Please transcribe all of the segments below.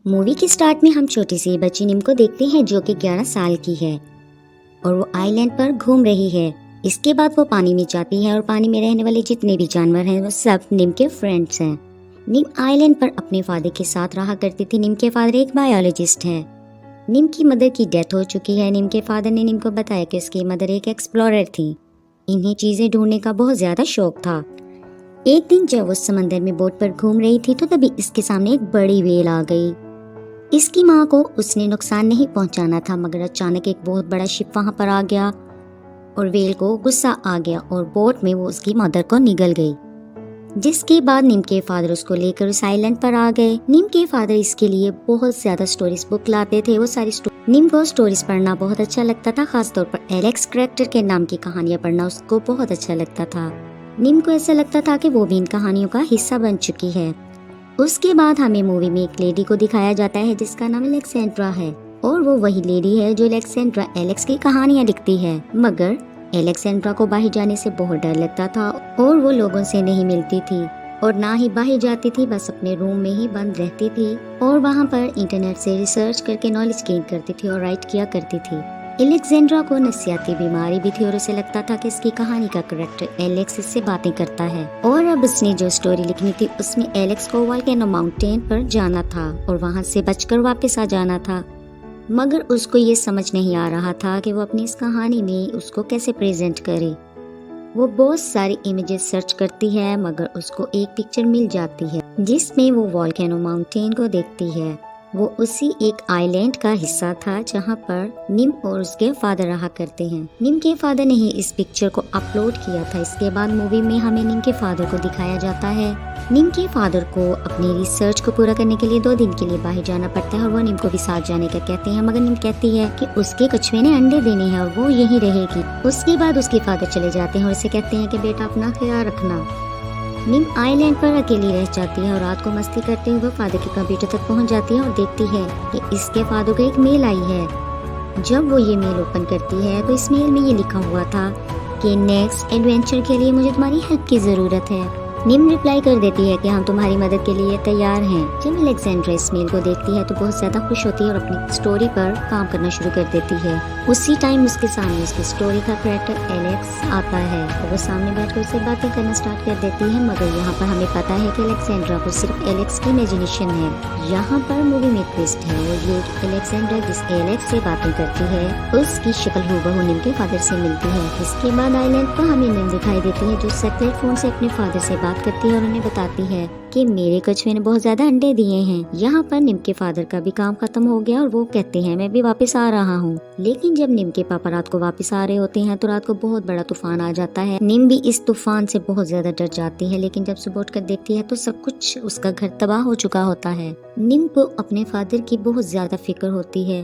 Movie के start में हम छोटी सी बच्ची निम को देखते हैं जो कि 11 साल की है और वो आइलैंड पर घूम रही है। इसके बाद वो पानी में जाती है और पानी में रहने वाले जितने भी जानवर हैं वो सब निम के फ्रेंड्स हैं। निम आइलैंड पर अपने फादर के साथ रहा करती थी। निम के फादर एक बायोलॉजिस्ट है। निम की मदर की डेथ हो चुकी है। निम के फादर ने निम को बताया कि उसकी मदर एक एक्सप्लोरर थी। इन्हें चीजें ढूंढने का बहुत ज्यादा शौक था। एक दिन जब वो समंदर में बोट पर घूम रही थी तो तभी इसके सामने एक बड़ी व्हेल आ गई। इसकी माँ को उसने नुकसान नहीं पहुंचाना था, मगर अचानक एक बहुत बड़ा शिप वहां पर आ गया और व्हेल को गुस्सा आ गया और बोट में वो उसकी मदर को निगल गई। जिसके बाद निम के फादर उसको लेकर उस आइलैंड पर आ गए। निम के फादर इसके लिए बहुत ज्यादा स्टोरीज बुक लाते थे। वो सारी निम को स्टोरीज पढ़ना बहुत अच्छा लगता था। खासतौर पर एलेक्स कैरेक्टर के नाम की कहानियां पढ़ना उसको बहुत अच्छा लगता था। निम को ऐसा लगता था कि वो भी इन कहानियों का हिस्सा बन चुकी है। उसके बाद हमें मूवी में एक लेडी को दिखाया जाता है जिसका नाम एलेक्सेंड्रा है और वो वही लेडी है जो एलेक्सेंड्रा एलेक्स की कहानियां लिखती है। मगर एलेक्सेंड्रा को बाहर जाने से बहुत डर लगता था और वो लोगों से नहीं मिलती थी और ना ही बाहर जाती थी, बस अपने रूम में ही बंद रहती थी और वहाँ पर इंटरनेट से रिसर्च करके नॉलेज गेन करती थी और राइट किया करती थी। एलेक्सेंड्रा को नफसियाती बीमारी भी थी और उसे लगता था कि इसकी कहानी का कैरेक्टर एलेक्स इससे बातें करता है और अब उसने जो स्टोरी लिखनी थी उसमें एलेक्स को वोल्केनो माउंटेन पर जाना था और वहां से बचकर वापस आ जाना था। मगर उसको ये समझ नहीं आ रहा था कि वो अपनी इस कहानी में उसको कैसे प्रेजेंट करे। वो बहुत सारी इमेजेस सर्च करती है मगर उसको एक पिक्चर मिल जाती है जिसमें वो वोल्केनो माउंटेन को देखती है। वो उसी एक आइलैंड का हिस्सा था जहाँ पर निम और उसके फादर रहा करते हैं। निम के फादर ने ही इस पिक्चर को अपलोड किया था। इसके बाद मूवी में हमें निम के फादर को दिखाया जाता है। निम के फादर को अपनी रिसर्च को पूरा करने के लिए 2 दिन के लिए बाहर जाना पड़ता है और वो निम को भी साथ जाने का कहते हैं, मगर निम कहती है कि उसके कछुए ने अंडे देने हैं और वो यहीं रहेगी। उसके बाद उसके फादर चले जाते हैं और उसे कहते हैं कि बेटा अपना ख्याल रखना। निम आइलैंड पर अकेली रह जाती है और रात को मस्ती करते हुए फादर के कंप्यूटर तक पहुंच जाती है और देखती है कि इसके फादर को एक मेल आई है। जब वो ये मेल ओपन करती है तो इस मेल में ये लिखा हुआ था कि नेक्स्ट एडवेंचर के लिए मुझे तुम्हारी हेल्प की जरूरत है। निम रिप्लाई कर देती है कि हम तुम्हारी मदद के लिए तैयार हैं। जब एलेक्सेंड्रा इस मेल को देखती है तो बहुत ज्यादा खुश होती है और अपनी स्टोरी पर काम करना शुरू कर देती है। उसी टाइम उसके सामने उसकी स्टोरी का कैरेक्टर एलेक्स आता है और वो सामने बैठकर उससे बातें करना स्टार्ट कर देती है। मगर यहाँ पर हमें पता है कि एलेक्सेंड्रा को सिर्फ एलेक्स की इमेजिनेशन है। यहाँ पर मूवी में ट्विस्ट है और ये एलेक्सेंड्रा जिस एलेक्स से बातें करती है उसकी शक्ल हूबहू निम के फादर से मिलती है। इसके बाद आइलैंड पर हमें निम दिखाई देती है जो सैटेलाइट फोन से अपने फादर से बात करती है और उन्हें बताती है कि मेरे कछुए ने बहुत ज्यादा अंडे दिए हैं। यहाँ पर निम के फादर का भी काम खत्म हो गया और वो कहते हैं मैं भी वापस आ रहा हूँ। लेकिन जब निम के पापा रात को वापस आ रहे होते हैं तो रात को बहुत बड़ा तूफान आ जाता है। निम भी इस तूफान से बहुत ज्यादा डर जाती है, लेकिन जब सुबह उठकर देखती है तो सब कुछ उसका घर तबाह हो चुका होता है। निम को अपने फादर की बहुत ज्यादा फिक्र होती है।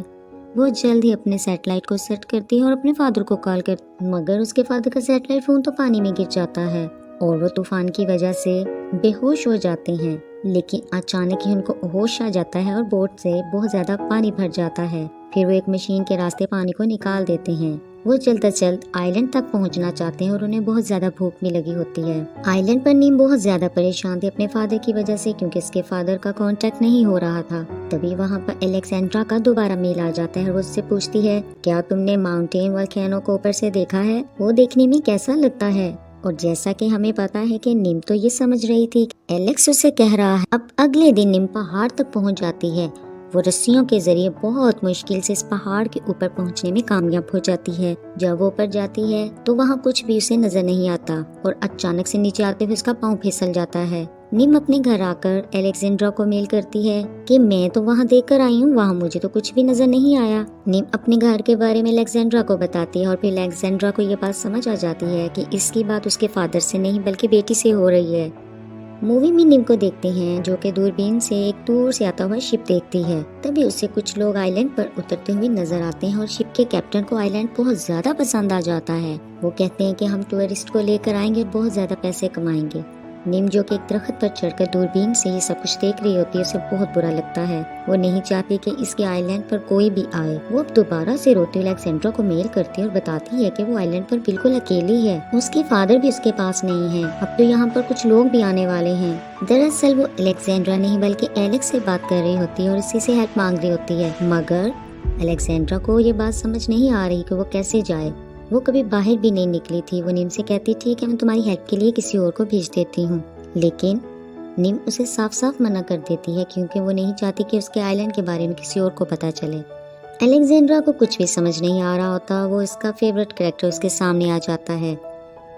वो जल्द ही अपने सैटेलाइट को सेट करती है और अपने फादर को कॉल कर, मगर उसके फादर का सैटेलाइट फोन तो पानी में गिर जाता है और वो तूफान की वजह से बेहोश हो जाते हैं। लेकिन अचानक ही उनको होश आ जाता है और बोट से बहुत ज्यादा पानी भर जाता है। फिर वो एक मशीन के रास्ते पानी को निकाल देते हैं। वो जल्द से जल्द आइलैंड तक पहुंचना चाहते हैं और उन्हें बहुत ज्यादा भूख भी लगी होती है। आइलैंड पर नीम बहुत ज्यादा परेशान थी अपने फादर की वजह से, क्योंकि इसके फादर का कांटेक्ट नहीं हो रहा था। तभी वहाँ पर एलेक्सेंड्रा का दोबारा मेल आ जाता है और वो उससे पूछती है क्या तुमने माउंटेन वोल्केनो को ऊपर से देखा है, वो देखने में कैसा लगता है। और जैसा कि हमें पता है कि निम तो ये समझ रही थी कि एलेक्स उसे कह रहा है। अब अगले दिन निम पहाड़ तक पहुंच जाती है। वो रस्सियों के जरिए बहुत मुश्किल से इस पहाड़ के ऊपर पहुंचने में कामयाब हो जाती है। जब वो ऊपर जाती है तो वहाँ कुछ भी उसे नजर नहीं आता और अचानक से नीचे आते हुए उसका पाँव फिसल जाता है। निम अपने घर आकर एलेक्सेंड्रा को मेल करती है कि मैं तो वहाँ देख कर आई हूँ, वहाँ मुझे तो कुछ भी नजर नहीं आया। निम अपने घर के बारे में एलेक्सेंड्रा को बताती है और फिर एलेक्सेंड्रा को ये बात समझ आ जाती है कि इसकी बात उसके फादर से नहीं बल्कि बेटी से हो रही है। मूवी में निम को देखते हैं जो कि दूरबीन से एक दूर से आता हुआ शिप देखती है। तभी उससे कुछ लोग आइलैंड पर उतरते हुए नजर आते हैं और शिप के कैप्टन को आइलैंड बहुत ज्यादा पसंद आ जाता है। वो कहते हैं कि हम टूरिस्ट को लेकर आएंगे और बहुत ज्यादा पैसे कमाएंगे। निम जो कि एक दरख्त पर चढ़कर दूरबीन से ये सब कुछ देख रही होती है, उसे बहुत बुरा लगता है। वो नहीं चाहती कि इसके आइलैंड पर कोई भी आए। वो अब दोबारा से रोती हुई अलेक्जेंड्रा को मेल करती है और बताती है कि वो आइलैंड पर बिल्कुल अकेली है। उसके फादर भी उसके पास नहीं है। अब तो यहाँ पर कुछ लोग भी आने वाले हैं। दरअसल वो अलेक्जेंड्रा नहीं बल्कि एलेक्स से बात कर रही होती है और इसी से हेल्प मांग रही होती है, मगर अलेक्जेंड्रा को ये बात समझ नहीं आ रही कि वो कैसे जाए। वो कभी बाहर भी नहीं निकली थी। वो निम से कहती, ठीक है मैं तुम्हारी हेल्प के लिए किसी और को भेज देती हूँ, लेकिन निम उसे साफ साफ मना कर देती है क्योंकि वो नहीं चाहती कि उसके आइलैंड के बारे में किसी और को पता चले। अलेक्जेंड्रा को कुछ भी समझ नहीं आ रहा होता। वो इसका फेवरेट कैरेक्टर उसके सामने आ जाता है।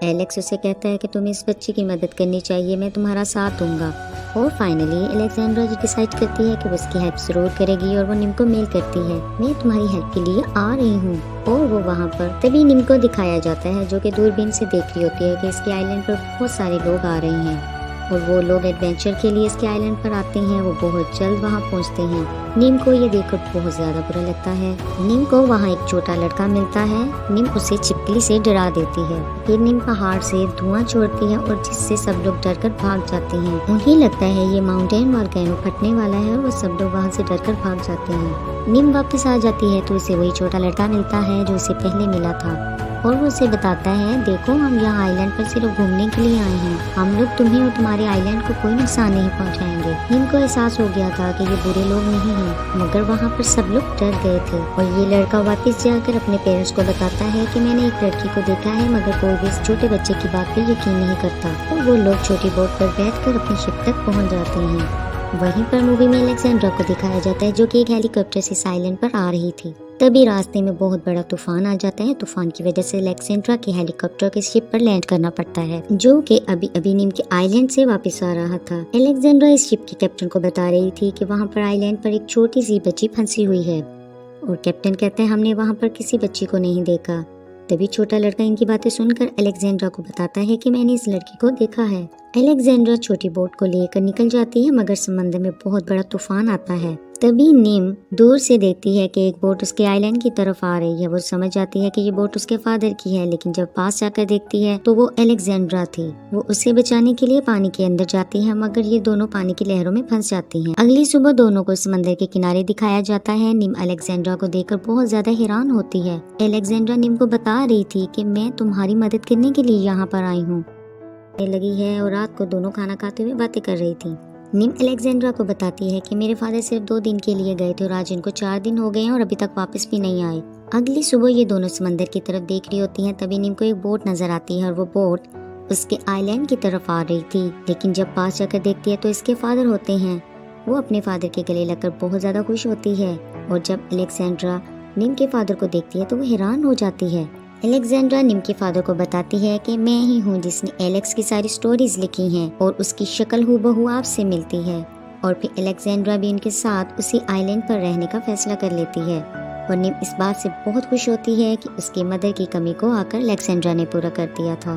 एलेक्स उसे कहता है कि तुम्हें इस बच्ची की मदद करनी चाहिए, मैं तुम्हारा साथ दूंगा। और फाइनली अलेक्जेंड्रा डिसाइड करती है कि वो उसकी हेल्प जरूर करेगी और वो निम को मेल करती है, मैं तुम्हारी हेल्प के लिए आ रही हूँ। और वो वहाँ पर तभी निम को दिखाया जाता है जो कि दूरबीन से देख रही होती है कि इसके आइलैंड पर बहुत सारे लोग आ रहे हैं और वो लोग एडवेंचर के लिए इसके आइलैंड पर आते हैं। वो बहुत जल्द वहाँ पहुँचते हैं। नीम को ये देखकर बहुत ज्यादा बुरा लगता है। नीम को वहाँ एक छोटा लड़का मिलता है। नीम उसे छिपकली से डरा देती है। फिर नीम पहाड़ से धुआं छोड़ती है और जिससे सब लोग डरकर भाग जाते हैं। उन्हें लगता है ये माउंटेन वोल्केनो फटने वाला है और वो सब लोग वहाँ से डरकर भाग जाते हैं। नीम वापस आ जाती है तो उसे वही छोटा लड़का मिलता है जो उसे पहले मिला था और वो उसे बताता है, देखो हम यहाँ आइलैंड पर सिर्फ घूमने के लिए आए हैं, हम लोग तुम्हें और तुम्हारे आइलैंड को कोई नुकसान नहीं पहुँचाएंगे। नीम को एहसास हो गया था कि ये बुरे लोग नहीं हैं, मगर वहाँ पर सब लोग डर गए थे। और ये लड़का वापस जाकर अपने पेरेंट्स को बताता है कि मैंने एक लड़की को देखा है, मगर कोई भी इस छोटे बच्चे की बात पर यकीन नहीं करता। और वो लोग छोटी बोट पर बैठकर अपनी शिप तक पहुँच जाते हैं। वहीं पर मूवी में अलेक्जेंड्रा को दिखाया जाता है जो कि एक हेलीकॉप्टर से आइलैंड पर आ रही थी। तभी रास्ते में बहुत बड़ा तूफान आ जाता है। तूफान की वजह से अलेक्जेंड्रा के हेलीकॉप्टर के शिप पर लैंड करना पड़ता है जो कि अभी अभी नीम के आइलैंड से वापस आ रहा था। अलेक्जेंड्रा इस शिप के कैप्टन को बता रही थी कि वहाँ पर आइलैंड पर एक छोटी सी बच्ची फंसी हुई है और कैप्टन कहते हैं हमने वहाँ पर किसी बच्ची को नहीं देखा। तभी छोटा लड़का इनकी बातें सुनकर अलेक्जेंड्रा को बताता है कि मैंने इस लड़की को देखा है। अलेक्जेंड्रा छोटी बोट को लेकर निकल जाती है मगर समंदर में बहुत बड़ा तूफान आता है। तभी नीम दूर से देखती है कि एक बोट उसके आइलैंड की तरफ आ रही है। वो समझ जाती है कि ये बोट उसके फादर की है, लेकिन जब पास जाकर देखती है तो वो अलेक्जेंड्रा थी। वो उसे बचाने के लिए पानी के अंदर जाती है मगर ये दोनों पानी की लहरों में फंस जाती हैं। अगली सुबह दोनों को समंदर के किनारे दिखाया जाता है। नीम अलेक्जेंड्रा को देखकर बहुत ज्यादा हैरान होती है। अलेक्जेंड्रा नीम को बता रही थी कि मैं तुम्हारी मदद करने के लिए यहाँ पर आई हूँ लगी है और रात को दोनों खाना खाते हुए बातें कर रही थी। नीम अलेक्जेंड्रा को बताती है कि मेरे फादर सिर्फ 2 दिन के लिए गए थे और आज इनको 4 दिन हो गए हैं और अभी तक वापस भी नहीं आए। अगली सुबह ये दोनों समंदर की तरफ देख रही होती हैं। तभी नीम को एक बोट नजर आती है और वो बोट उसके आइलैंड की तरफ आ रही थी, लेकिन जब पास जाकर देखती है तो इसके फादर होते हैं। वो अपने फादर के गले लगकर बहुत ज्यादा खुश होती है और जब अलेक्जेंड्रा नीम के फादर को देखती है तो वो हैरान हो जाती है। अलेक्जेंड्रा निम के फादर को बताती है कि मैं ही हूँ जिसने एलेक्स की सारी स्टोरीज लिखी हैं और उसकी शक्ल हूबहू आपसे मिलती है। और फिर अलेक्जेंड्रा भी उनके साथ उसी आइलैंड पर रहने का फैसला कर लेती है और निम इस बात से बहुत खुश होती है कि उसकी मदर की कमी को आकर अलेक्जेंड्रा ने पूरा कर दिया था।